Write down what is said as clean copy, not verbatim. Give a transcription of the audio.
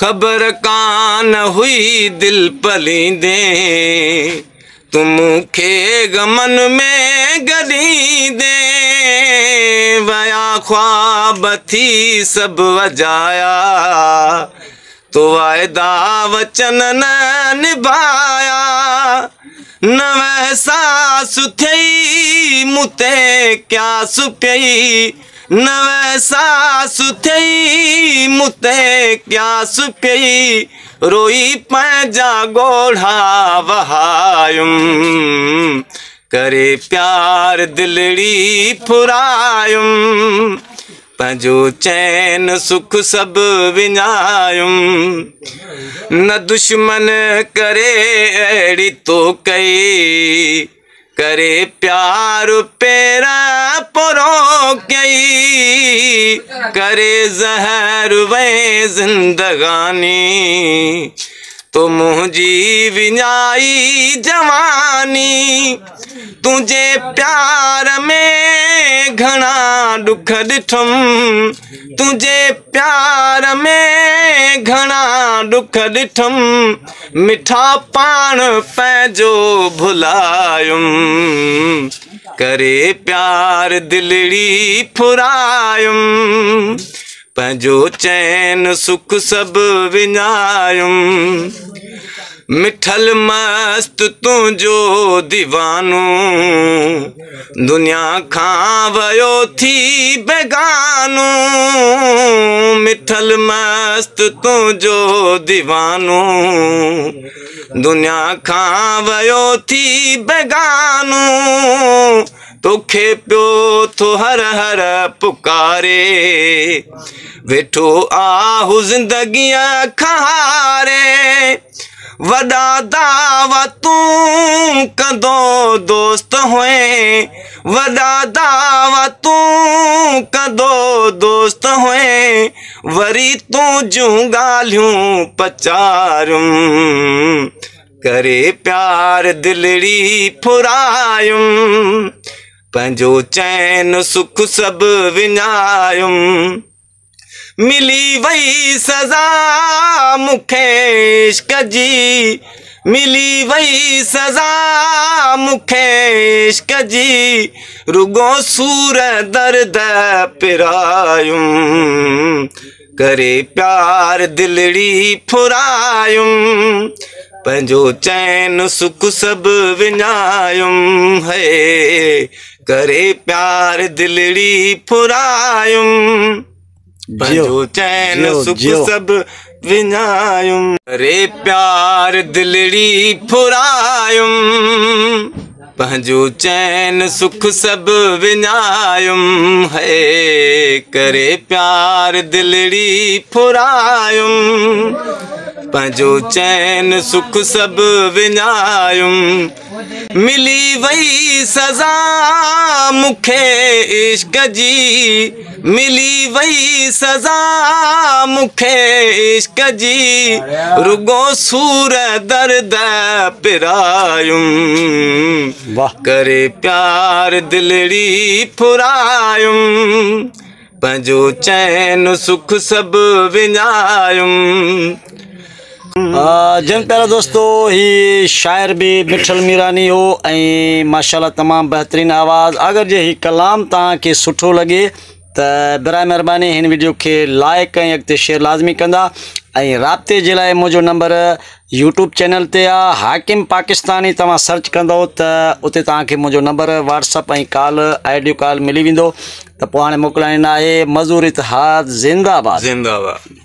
खबर कान हुई दिल पलींदे, तुम खे गमन में गलींदे। वया ख्वाब थी सब वजाया, तो वायदा वचन न निभाया। न वैसा सुथई मुते क्या सुपई, न वैसा सुथई मुते क्या सुपई। रोई पंहिंजा गोढ़ा वहायुम, करे प्यार दिलड़ी फुरायुम। पंहिंजो चैन सुख सब विञायुम, न दुश्मन करे अहिड़ी तो कई। करे प्यार पेरा परो कई, करे ज़हर वे जिंदगानी। तो मुझी विञाई जवानी, तुझे प्यार में घना दुख ॾिठुम। तुझे प्यार में घना दुख ॾिठुम, मिठा पाण पंहिंजो भुलायुम। करे प्यार दिलड़ी फुरायुम, पंहिंजो चैन सुख सब विञायुम। मिठल मस्त तुझो दीवानो, दुनिया खां वयो थी बेगानो। मिठल मस्त तुझो दीवानो, दुनिया खां वयो थी बेगानो। तोखे पियो थो हर हर पुकारे, वेठो आहू जिंदगीअ खारे। वॾा दावा तूं कंदो दोस्त हुए, वॾा दावा तूं कंदो दोस्त हुए। वरी तूं जूं ॻाल्हियूं पचारुम, करे प्यार दिलड़ी फुरायुम। पंहिंजो चैन सुख सब विञायुम। मिली वई सज़ा मुखे इश्क जी, मिली वई सज़ा मुखे इश्क जी। रुगो सूर दर्द पिरायुम, करे प्यार दिलड़ी फुरायुम। पंहिंजो चैन सुख सब विञायुम, है करे प्यार दिलड़ी फुरायुम। पंहिंजो चैन सुख सब विञायुम, करे प्यार दिलड़ी फुरायुम। पंहिंजो चैन सुख सब विञायुम, है करे प्यार दिलड़ी फुरायुम। पंहिंजो चैन सुख सब विञायुम। मिली वई सज़ा मुखे इश्क जी, मिली वई सज़ा मुखे इश्क जी। रुगो सूर दर्द पिरायुम, करे प्यार दिलड़ी फुरायुम। पंहिंजो चैन सुख सब विञायुम। जन प्यारा दोस्तों, ही शायर भी मिठल मीरानी हो ऐं माशाल्लाह तमाम बेहतरीन आवाज़। अगर जे ही कलाम तव्हांखे सुठो लगे तो बराए मेहरबानी हिन वीडियो के लाइक ऐं अॻिते शेयर लाज़मी कंदा। ऐं राब्ते जे लाइ मुंहिंजो नंबर यूट्यूब चैनल ते आहे, हाकिम पाकिस्तानी। तव्हां सर्च कंदो तो उते तव्हांखे मुंहिंजो नंबर व्हाट्सअप ऐं कॉल ऑडियो कॉल मिली वेंदो। तो पोइ हाणे मोकिलाइणु आहे मज़ूर इतिहाद ज़िंदाबाद। ज़िंदाबाद।